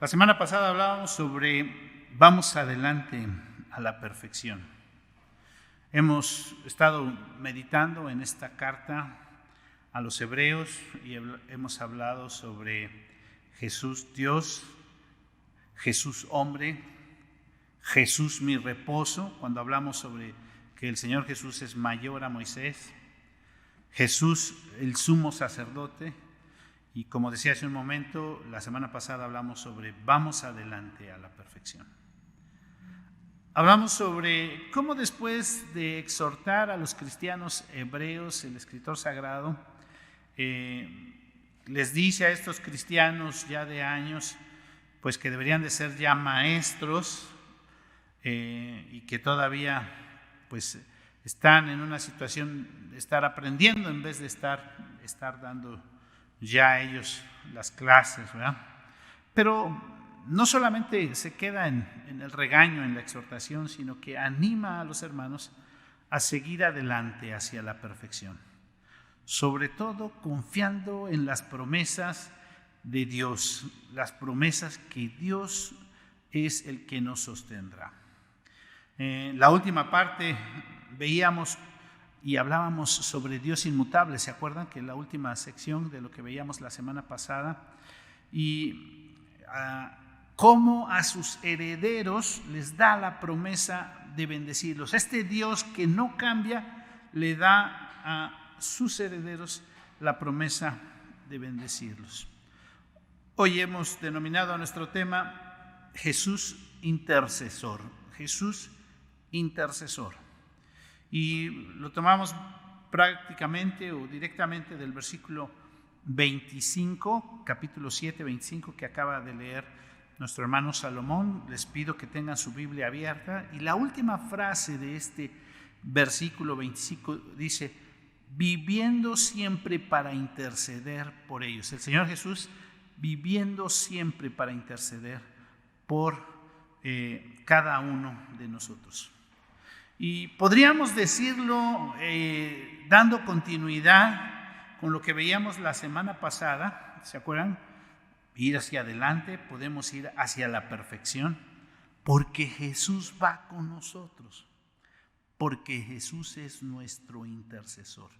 La semana pasada hablábamos sobre vamos adelante a la perfección. Hemos estado meditando en esta carta a los hebreos y hemos hablado sobre Jesús Dios, Jesús hombre, Jesús mi reposo, cuando hablamos sobre que el Señor Jesús es mayor a Moisés, Jesús el sumo sacerdote. Y como decía hace un momento, la semana pasada hablamos sobre vamos adelante a la perfección. Hablamos sobre cómo después de exhortar a los cristianos hebreos, el escritor sagrado les dice a estos cristianos ya de años, pues que deberían de ser ya maestros y que todavía pues están en una situación de estar aprendiendo en vez de estar dando ya ellos las clases, ¿verdad? Pero no solamente se queda en el regaño, en la exhortación, sino que anima a los hermanos a seguir adelante hacia la perfección, sobre todo confiando en las promesas de Dios, las promesas que Dios es el que nos sostendrá. La última parte veíamos y hablábamos sobre Dios inmutable, ¿se acuerdan? Que en la última sección de lo que veíamos la semana pasada, y cómo a sus herederos les da la promesa de bendecirlos. Este Dios que no cambia le da a sus herederos la promesa de bendecirlos. Hoy hemos denominado a nuestro tema Jesús intercesor, Jesús intercesor. Y lo tomamos prácticamente o directamente del versículo 25, capítulo 7, 25, que acaba de leer nuestro hermano Salomón. Les pido que tengan su Biblia abierta. Y la última frase de este versículo 25 dice, viviendo siempre para interceder por ellos. El Señor Jesús viviendo siempre para interceder por cada uno de nosotros. Y podríamos decirlo dando continuidad con lo que veíamos la semana pasada, ¿se acuerdan? Ir hacia adelante, podemos ir hacia la perfección, porque Jesús va con nosotros, porque Jesús es nuestro intercesor.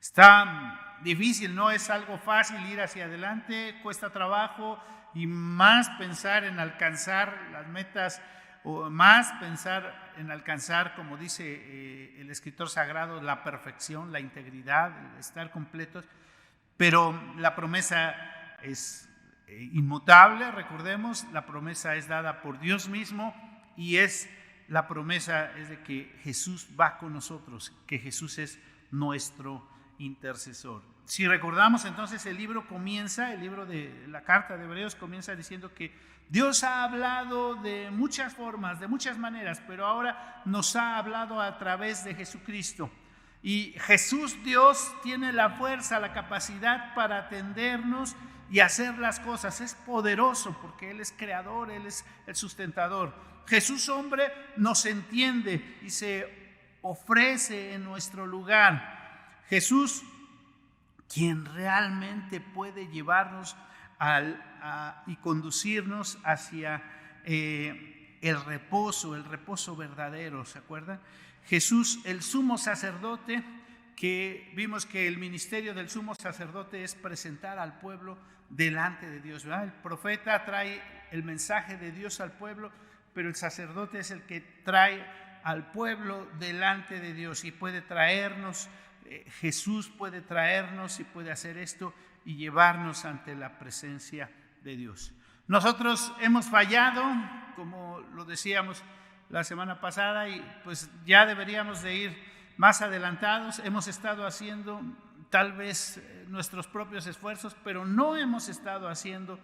Está difícil, no es algo fácil ir hacia adelante, cuesta trabajo y más pensar en alcanzar las metas o más pensar en alcanzar, como dice el escritor sagrado, la perfección, la integridad, el estar completos, pero la promesa es inmutable, recordemos, la promesa es dada por Dios mismo y la promesa es de que Jesús va con nosotros, que Jesús es nuestro intercesor. Si recordamos entonces el libro de la carta de Hebreos comienza diciendo que Dios ha hablado de muchas formas, de muchas maneras, pero ahora nos ha hablado a través de Jesucristo. Y Jesús, Dios, tiene la fuerza, la capacidad para atendernos y hacer las cosas. Es poderoso porque Él es creador, Él es el sustentador. Jesús, hombre, nos entiende y se ofrece en nuestro lugar. Jesús, quien realmente puede llevarnos y conducirnos hacia el reposo verdadero, ¿se acuerdan? Jesús, el sumo sacerdote, que vimos que el ministerio del sumo sacerdote es presentar al pueblo delante de Dios, ¿verdad? El profeta trae el mensaje de Dios al pueblo, pero el sacerdote es el que trae al pueblo delante de Dios y puede traernos, Jesús puede traernos y puede hacer esto y llevarnos ante la presencia de Dios. Nosotros hemos fallado, como lo decíamos la semana pasada, y pues ya deberíamos de ir más adelantados. Hemos estado haciendo tal vez nuestros propios esfuerzos, pero no hemos estado haciendo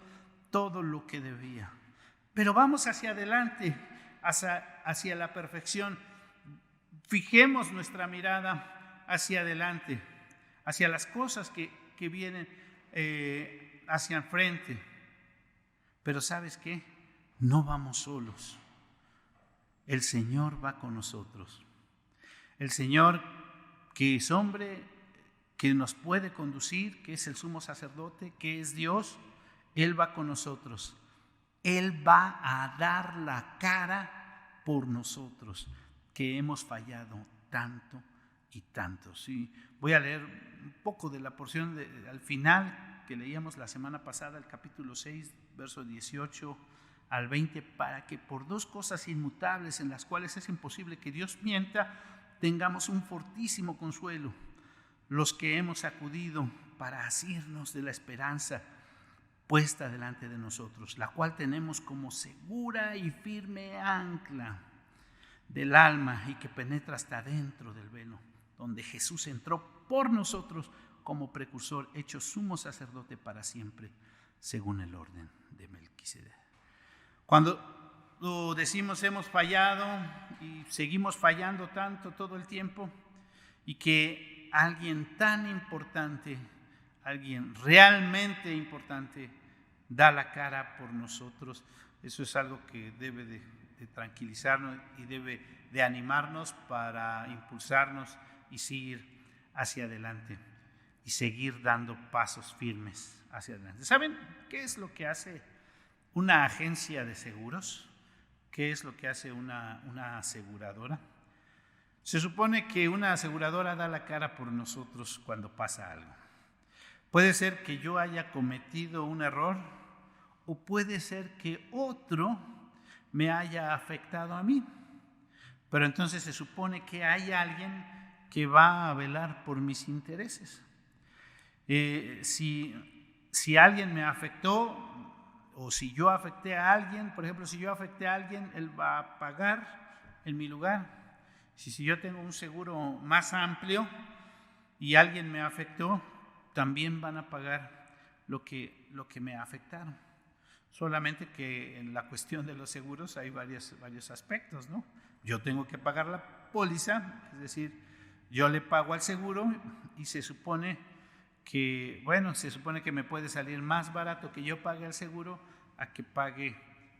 todo lo que debía. Pero vamos hacia adelante, hacia la perfección. Fijemos nuestra mirada hacia adelante, hacia las cosas que vienen hacia enfrente. Pero ¿sabes qué? No vamos solos. El Señor va con nosotros. El Señor, que es hombre, que nos puede conducir, que es el sumo sacerdote, que es Dios, Él va con nosotros. Él va a dar la cara por nosotros, que hemos fallado tanto y tanto. Sí, voy a leer un poco de la porción al final que leíamos la semana pasada, el capítulo 6, verso 18 al 20, para que por dos cosas inmutables en las cuales es imposible que Dios mienta, tengamos un fortísimo consuelo, los que hemos acudido para asirnos de la esperanza puesta delante de nosotros, la cual tenemos como segura y firme ancla del alma y que penetra hasta dentro del velo, donde Jesús entró por nosotros como precursor, hecho sumo sacerdote para siempre, según el orden de Melquisedec. Cuando lo decimos hemos fallado y seguimos fallando tanto todo el tiempo, y que alguien tan importante, alguien realmente importante, da la cara por nosotros, eso es algo que debe de tranquilizarnos y debe de animarnos para impulsarnos y seguir hacia adelante y seguir dando pasos firmes hacia adelante. ¿Saben qué es lo que hace una agencia de seguros? ¿Qué es lo que hace una aseguradora? Se supone que una aseguradora da la cara por nosotros cuando pasa algo. Puede ser que yo haya cometido un error o puede ser que otro me haya afectado a mí. Pero entonces se supone que hay alguien que va a velar por mis intereses. Si alguien me afectó o si yo afecté a alguien, por ejemplo, si yo afecté a alguien, él va a pagar en mi lugar. Si yo tengo un seguro más amplio y alguien me afectó, también van a pagar lo que me afectaron. Solamente que en la cuestión de los seguros hay varios aspectos, ¿no? Yo tengo que pagar la póliza, es decir, yo le pago al seguro y se supone que me puede salir más barato que yo pague al seguro a que pague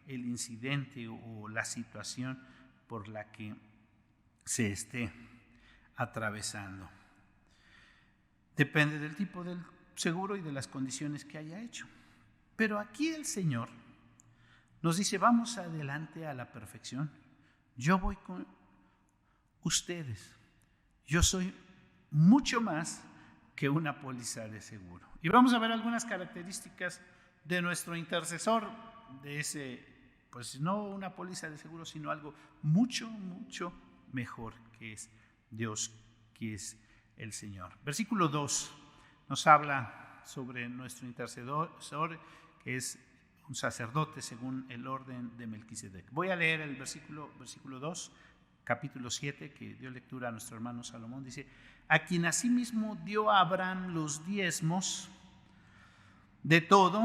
el incidente o la situación por la que se esté atravesando. Depende del tipo del seguro y de las condiciones que haya hecho. Pero aquí el Señor nos dice, vamos adelante a la perfección. Yo voy con ustedes. Yo soy mucho más que una póliza de seguro. Y vamos a ver algunas características de nuestro intercesor, de ese, pues no una póliza de seguro, sino algo mucho, mucho mejor, que es Dios, que es el Señor. Versículo 2 nos habla sobre nuestro intercesor, que es un sacerdote según el orden de Melquisedec. Voy a leer el versículo 2, capítulo 7, que dio lectura a nuestro hermano Salomón. Dice: a quien asimismo dio a Abraham los diezmos de todo,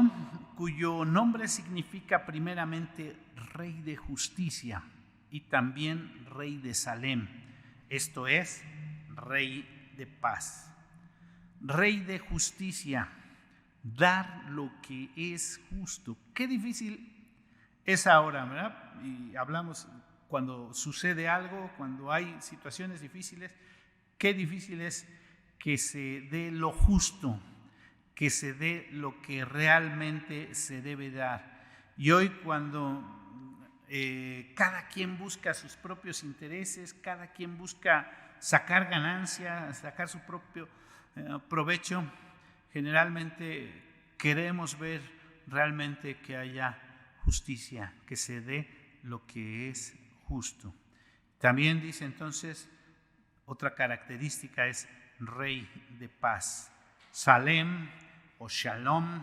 cuyo nombre significa primeramente Rey de Justicia y también Rey de Salem, esto es, Rey de Paz. Rey de Justicia, dar lo que es justo. Qué difícil es ahora, ¿verdad? Y hablamos cuando sucede algo, cuando hay situaciones difíciles, qué difícil es que se dé lo justo, que se dé lo que realmente se debe dar. Y hoy cuando cada quien busca sus propios intereses, cada quien busca sacar ganancia, sacar su propio provecho, generalmente queremos ver realmente que haya justicia, que se dé lo que es justo. También dice entonces, otra característica es Rey de Paz. Salem o Shalom,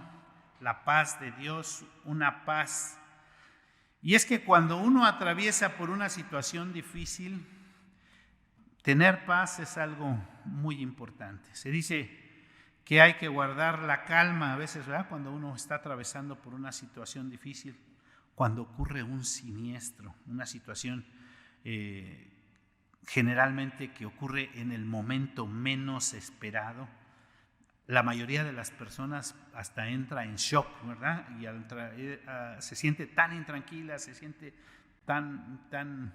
la paz de Dios, una paz. Y es que cuando uno atraviesa por una situación difícil, tener paz es algo muy importante. Se dice que hay que guardar la calma a veces, ¿verdad? Cuando uno está atravesando por una situación difícil, cuando ocurre un siniestro, una situación generalmente que ocurre en el momento menos esperado. La mayoría de las personas hasta entra en shock, ¿verdad? Y se siente tan intranquila, se siente tan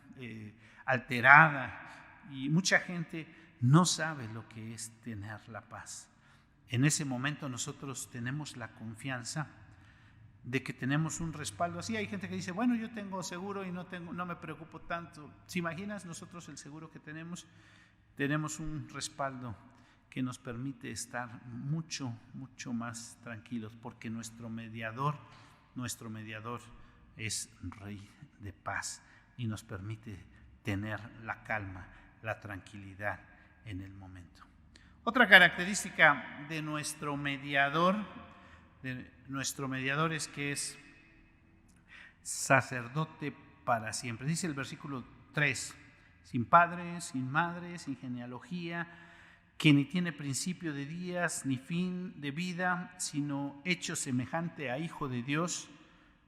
alterada, y mucha gente no sabe lo que es tener la paz. En ese momento nosotros tenemos la confianza de que tenemos un respaldo así. Hay gente que dice, bueno, yo tengo seguro y no me preocupo tanto. ¿Se imaginas? Nosotros el seguro que tenemos un respaldo que nos permite estar mucho más tranquilos, porque nuestro mediador es Rey de paz y nos permite tener la calma, la tranquilidad en el momento. Otra característica de nuestro mediador es que es sacerdote para siempre. Dice el versículo 3, sin padre, sin madre, sin genealogía, que ni tiene principio de días ni fin de vida, sino hecho semejante a Hijo de Dios,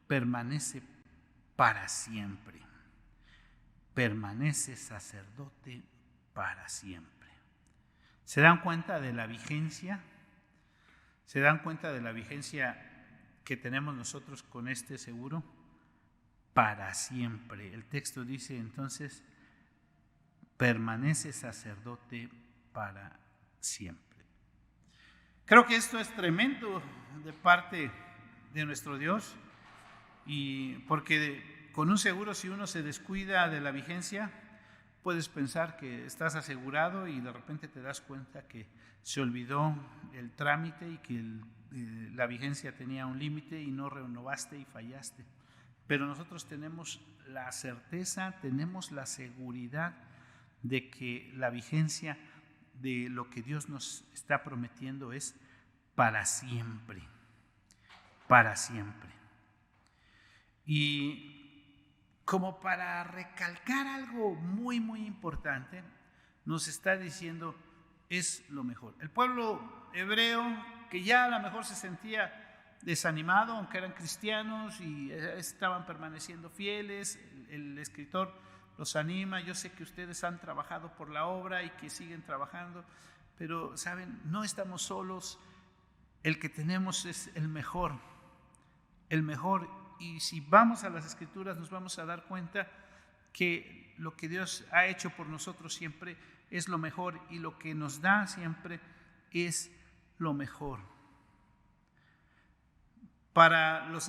permanece para siempre. Permanece sacerdote para siempre. ¿Se dan cuenta de la vigencia? ¿Se dan cuenta de la vigencia que tenemos nosotros con este seguro? Para siempre. El texto dice entonces, permanece sacerdote para siempre. Creo que esto es tremendo de parte de nuestro Dios, y porque con un seguro, si uno se descuida de la vigencia, puedes pensar que estás asegurado y de repente te das cuenta que se olvidó el trámite y que la vigencia tenía un límite y no renovaste y fallaste. Pero nosotros tenemos la certeza, tenemos la seguridad de que la vigencia de lo que Dios nos está prometiendo es para siempre, para siempre. Y como para recalcar algo muy importante, nos está diciendo es lo mejor. El pueblo hebreo, que ya a lo mejor se sentía desanimado, aunque eran cristianos y estaban permaneciendo fieles, el escritor los anima. Yo sé que ustedes han trabajado por la obra y que siguen trabajando, pero saben, no estamos solos. El que tenemos es el mejor. Y si vamos a las Escrituras nos vamos a dar cuenta que lo que Dios ha hecho por nosotros siempre es lo mejor, y lo que nos da siempre es lo mejor. Para los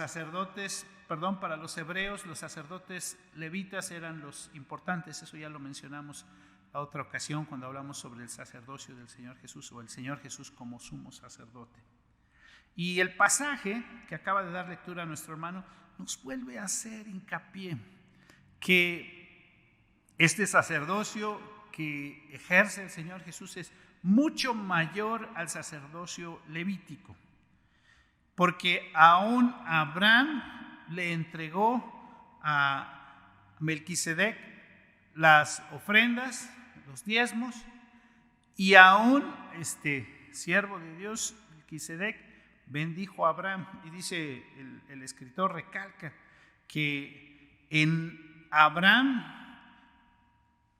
hebreos, los sacerdotes levitas eran los importantes. Eso ya lo mencionamos a otra ocasión cuando hablamos sobre el sacerdocio del Señor Jesús, o el Señor Jesús como sumo sacerdote. Y el pasaje que acaba de dar lectura a nuestro hermano nos vuelve a hacer hincapié que este sacerdocio que ejerce el Señor Jesús es mucho mayor al sacerdocio levítico, porque aún Abraham le entregó a Melquisedec las ofrendas, los diezmos, y aún este siervo de Dios, Melquisedec, bendijo a Abraham. Y dice el escritor, recalca que en Abraham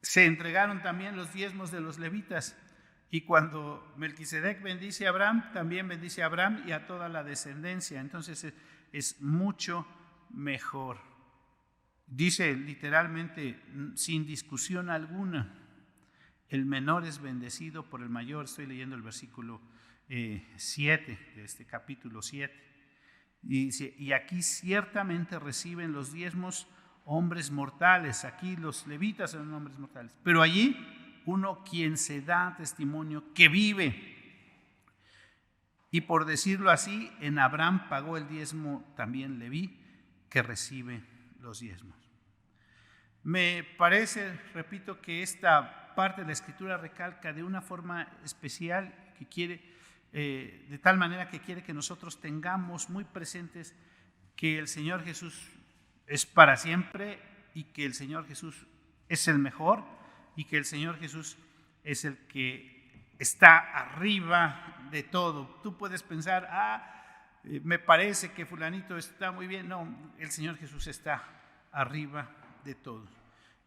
se entregaron también los diezmos de los levitas, y cuando Melquisedec bendice a Abraham, también bendice a Abraham y a toda la descendencia. Entonces es mucho mejor. Dice literalmente, sin discusión alguna, el menor es bendecido por el mayor. Estoy leyendo el versículo 7 de este capítulo 7. Y dice, y aquí ciertamente reciben los diezmos hombres mortales. Aquí los levitas son hombres mortales, pero allí uno quien se da testimonio que vive. Y por decirlo así, en Abraham pagó el diezmo también Leví, que recibe los diezmos. Me parece, repito, que esta parte de la Escritura recalca de una forma especial, que quiere, de tal manera que quiere que nosotros tengamos muy presentes que el Señor Jesús es para siempre, y que el Señor Jesús es el mejor, y que el Señor Jesús es el que está arriba de todo. Tú puedes pensar, me parece que fulanito está muy bien. No, el Señor Jesús está arriba de todo.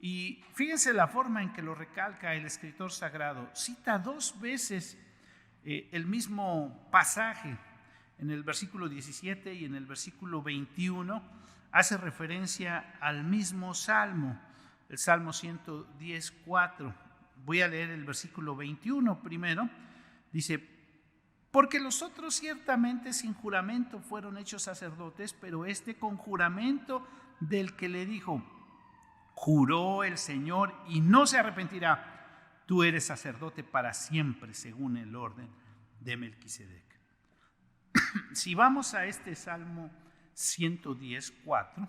Y fíjense la forma en que lo recalca el escritor sagrado. Cita 2 veces el mismo pasaje. En el versículo 17 y en el versículo 21 hace referencia al mismo salmo, el Salmo 110:4. Voy a leer el versículo 21 primero. Dice, Porque los otros ciertamente sin juramento fueron hechos sacerdotes, pero este con juramento del que le dijo, juró el Señor y no se arrepentirá, tú eres sacerdote para siempre según el orden de Melquisedec. Si vamos a este Salmo 110:4,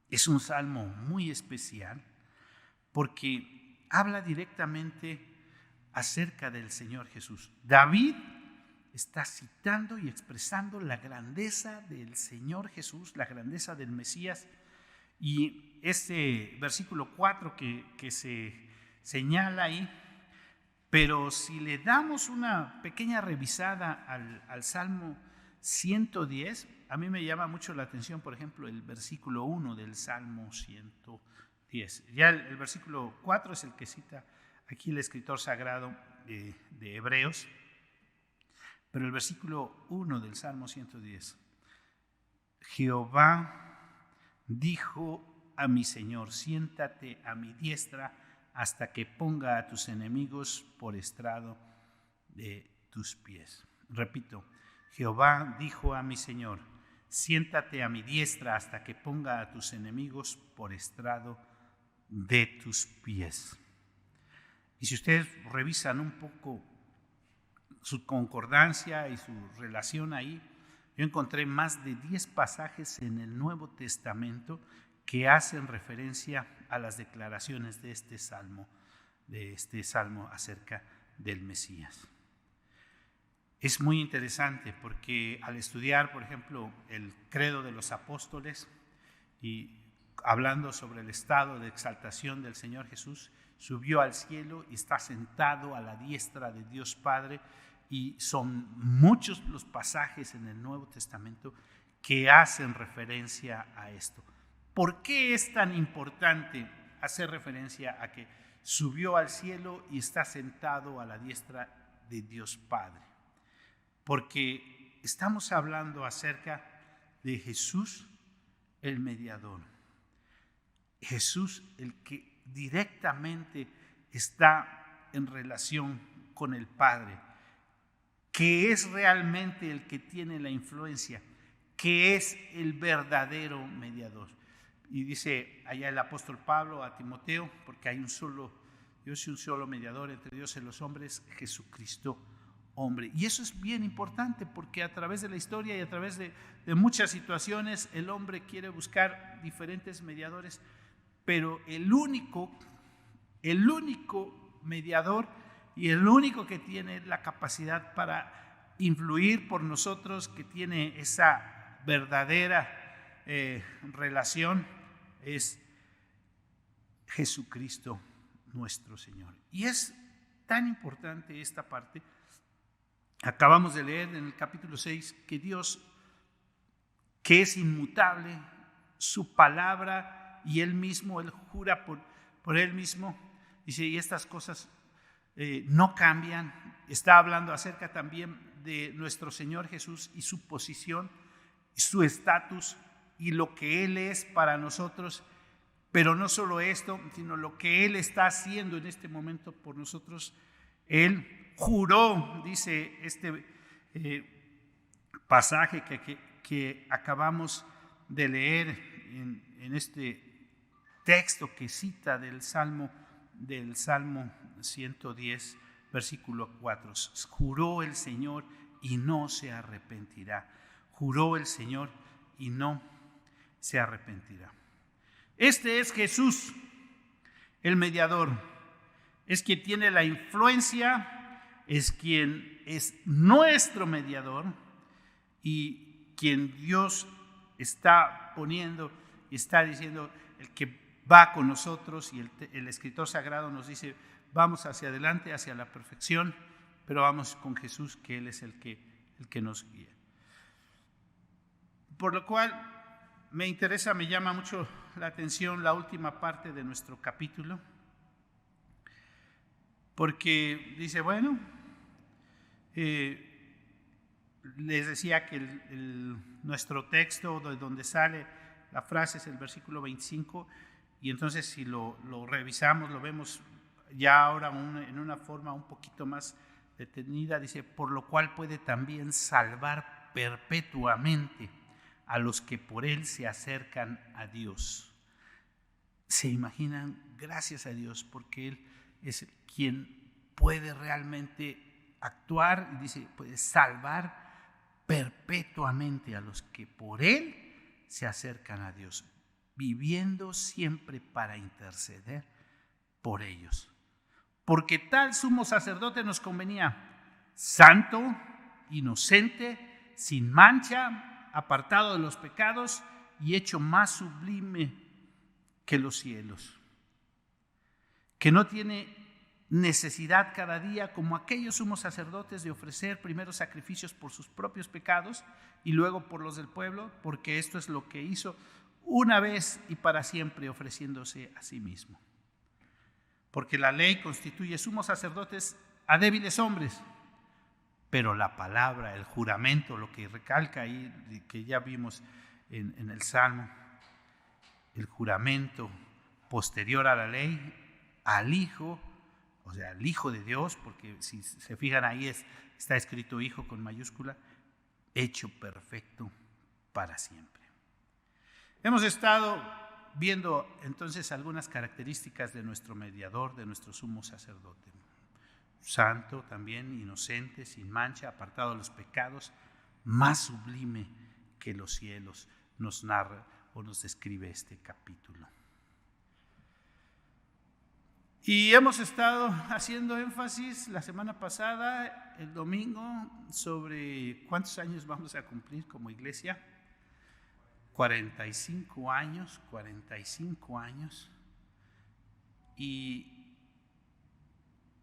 es un salmo muy especial porque habla directamente acerca del Señor Jesús. David está citando y expresando la grandeza del Señor Jesús, la grandeza del Mesías, y este versículo 4 que se señala ahí. Pero si le damos una pequeña revisada al Salmo 110, a mí me llama mucho la atención, por ejemplo, el versículo 1 del Salmo 110. Ya el versículo 4 es el que cita aquí el escritor sagrado de Hebreos, pero el versículo 1 del Salmo 110, Jehová dijo a mi Señor, siéntate a mi diestra hasta que ponga a tus enemigos por estrado de tus pies. Repito, Jehová dijo a mi Señor, siéntate a mi diestra hasta que ponga a tus enemigos por estrado de tus pies. Y si ustedes revisan un poco su concordancia y su relación ahí, yo encontré más de 10 pasajes en el Nuevo Testamento que hacen referencia a las declaraciones de este salmo acerca del Mesías. Es muy interesante porque al estudiar, por ejemplo, el credo de los apóstoles y hablando sobre el estado de exaltación del Señor Jesús, subió al cielo y está sentado a la diestra de Dios Padre, y son muchos los pasajes en el Nuevo Testamento que hacen referencia a esto. ¿Por qué es tan importante hacer referencia a que subió al cielo y está sentado a la diestra de Dios Padre? Porque estamos hablando acerca de Jesús, el mediador. Jesús, el que directamente está en relación con el Padre, que es realmente el que tiene la influencia, que es el verdadero mediador. Y dice allá el apóstol Pablo a Timoteo, porque hay un solo Dios y un solo mediador entre Dios y los hombres, Jesucristo hombre. Y eso es bien importante porque a través de la historia y a través de muchas situaciones el hombre quiere buscar diferentes mediadores, pero el único mediador y el único que tiene la capacidad para influir por nosotros, que tiene esa verdadera relación, es Jesucristo nuestro Señor. Y es tan importante esta parte. Acabamos de leer en el capítulo 6 que Dios, que es inmutable, su palabra y Él mismo, Él jura por Él mismo, dice, y estas cosas no cambian. Está hablando acerca también de nuestro Señor Jesús y su posición, y su estatus y lo que Él es para nosotros, pero no solo esto, sino lo que Él está haciendo en este momento por nosotros. Él juró, dice este pasaje que acabamos de leer en este texto que cita del Salmo 110, versículo 4. Juró el Señor y no se arrepentirá. Juró el Señor y no se arrepentirá. Este es Jesús, el mediador. Es quien tiene la influencia, es quien es nuestro mediador y quien Dios está poniendo y está diciendo, el que va con nosotros, y el escritor sagrado nos dice, vamos hacia adelante, hacia la perfección, pero vamos con Jesús, que Él es el que nos guía. Por lo cual me llama mucho la atención la última parte de nuestro capítulo, porque dice, bueno, les decía que nuestro texto de donde sale la frase es el versículo 25, y entonces si lo revisamos, lo vemos ya ahora en una forma un poquito más detenida, dice, por lo cual puede también salvar perpetuamente a los que por él se acercan a Dios. ¿Se imaginan? Gracias a Dios, porque él es quien puede realmente actuar, y dice, puede salvar perpetuamente a los que por él se acercan a Dios, viviendo siempre para interceder por ellos. Porque tal sumo sacerdote nos convenía, santo, inocente, sin mancha, apartado de los pecados y hecho más sublime que los cielos, que no tiene necesidad cada día, como aquellos sumos sacerdotes, de ofrecer primero sacrificios por sus propios pecados y luego por los del pueblo, porque esto es lo que hizo una vez y para siempre, ofreciéndose a sí mismo. Porque la ley constituye sumos sacerdotes a débiles hombres, pero la palabra, el juramento, lo que recalca ahí, que ya vimos en el Salmo, el juramento posterior a la ley, al Hijo, o sea, al Hijo de Dios, porque si se fijan ahí está escrito Hijo con mayúscula, hecho perfecto para siempre. Hemos estado viendo entonces algunas características de nuestro mediador, de nuestro sumo sacerdote. Santo también, inocente, sin mancha, apartado de los pecados, más sublime que los cielos, nos narra o nos describe este capítulo. Y hemos estado haciendo énfasis la semana pasada, el domingo, sobre cuántos años vamos a cumplir como iglesia. 45 años. Y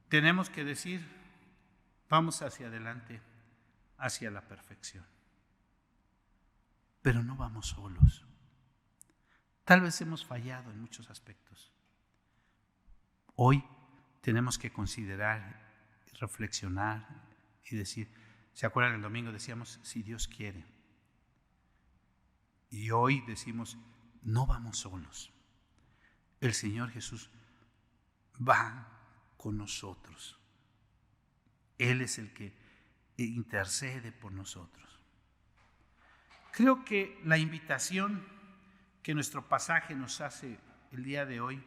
tenemos que decir, vamos hacia adelante, hacia la perfección. Pero no vamos solos. Tal vez hemos fallado en muchos aspectos. Hoy tenemos que considerar, reflexionar y decir, ¿se acuerdan el domingo? Decíamos, si Dios quiere. Y hoy decimos, no vamos solos. El Señor Jesús va con nosotros. Él es el que intercede por nosotros. Creo que la invitación que nuestro pasaje nos hace el día de hoy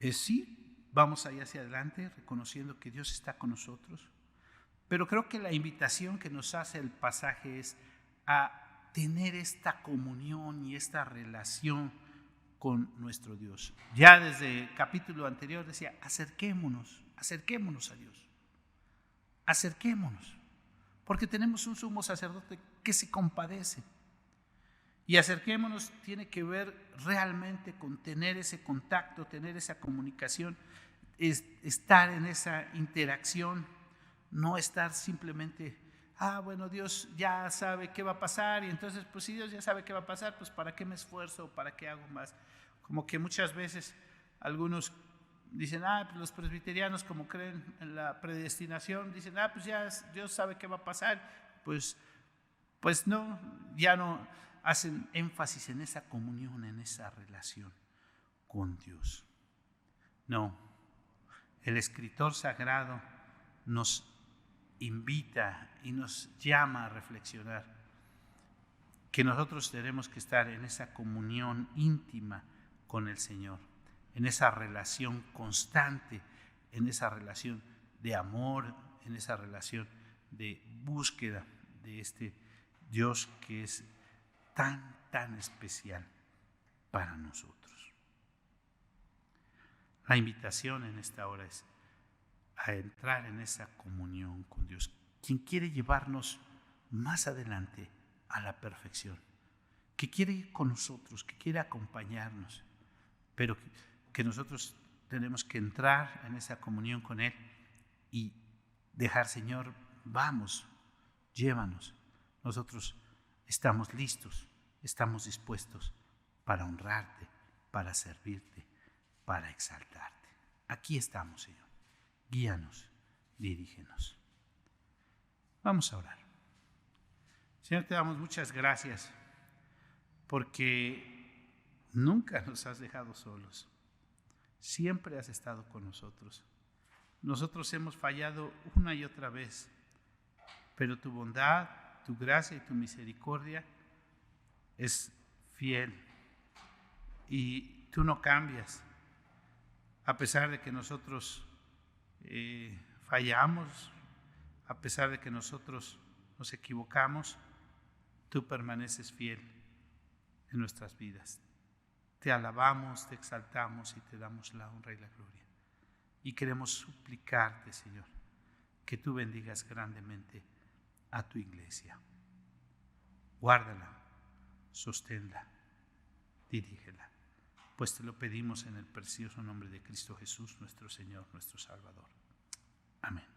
es sí, vamos ahí hacia adelante, reconociendo que Dios está con nosotros, pero creo que la invitación que nos hace el pasaje es a tener esta comunión y esta relación con nuestro Dios. Ya desde el capítulo anterior decía, acerquémonos a Dios, acerquémonos, porque tenemos un sumo sacerdote que se compadece. Y acerquémonos tiene que ver realmente con tener ese contacto, tener esa comunicación, estar en esa interacción, no estar simplemente, bueno, Dios ya sabe qué va a pasar, y entonces, pues si Dios ya sabe qué va a pasar, pues ¿para qué me esfuerzo? ¿Para qué hago más? Como que muchas veces algunos dicen, pues los presbiterianos, como creen en la predestinación, dicen, pues ya Dios sabe qué va a pasar, pues no, ya no hacen énfasis en esa comunión, en esa relación con Dios. No, el escritor sagrado nos invita y nos llama a reflexionar que nosotros tenemos que estar en esa comunión íntima con el Señor, en esa relación constante, en esa relación de amor, en esa relación de búsqueda de este Dios que es tan especial para nosotros. La invitación en esta hora es a entrar en esa comunión con Dios, quien quiere llevarnos más adelante a la perfección, que quiere ir con nosotros, que quiere acompañarnos, pero que nosotros tenemos que entrar en esa comunión con Él y dejar, Señor, vamos, llévanos. Nosotros estamos listos, estamos dispuestos para honrarte, para servirte, para exaltarte. Aquí estamos, Señor. Guíanos, dirígenos. Vamos a orar. Señor, te damos muchas gracias porque nunca nos has dejado solos. Siempre has estado con nosotros. nosotros hemos fallado una y otra vez, pero tu bondad, tu gracia y tu misericordia es fiel y tú no cambias. A pesar de que nosotros fallamos, a pesar de que nosotros nos equivocamos, tú permaneces fiel en nuestras vidas. Te alabamos, te exaltamos y te damos la honra y la gloria. Y queremos suplicarte, Señor, que tú bendigas grandemente a tu iglesia. Guárdala, sosténla, dirígela, pues te lo pedimos en el precioso nombre de Cristo Jesús, nuestro Señor, nuestro Salvador. Amén.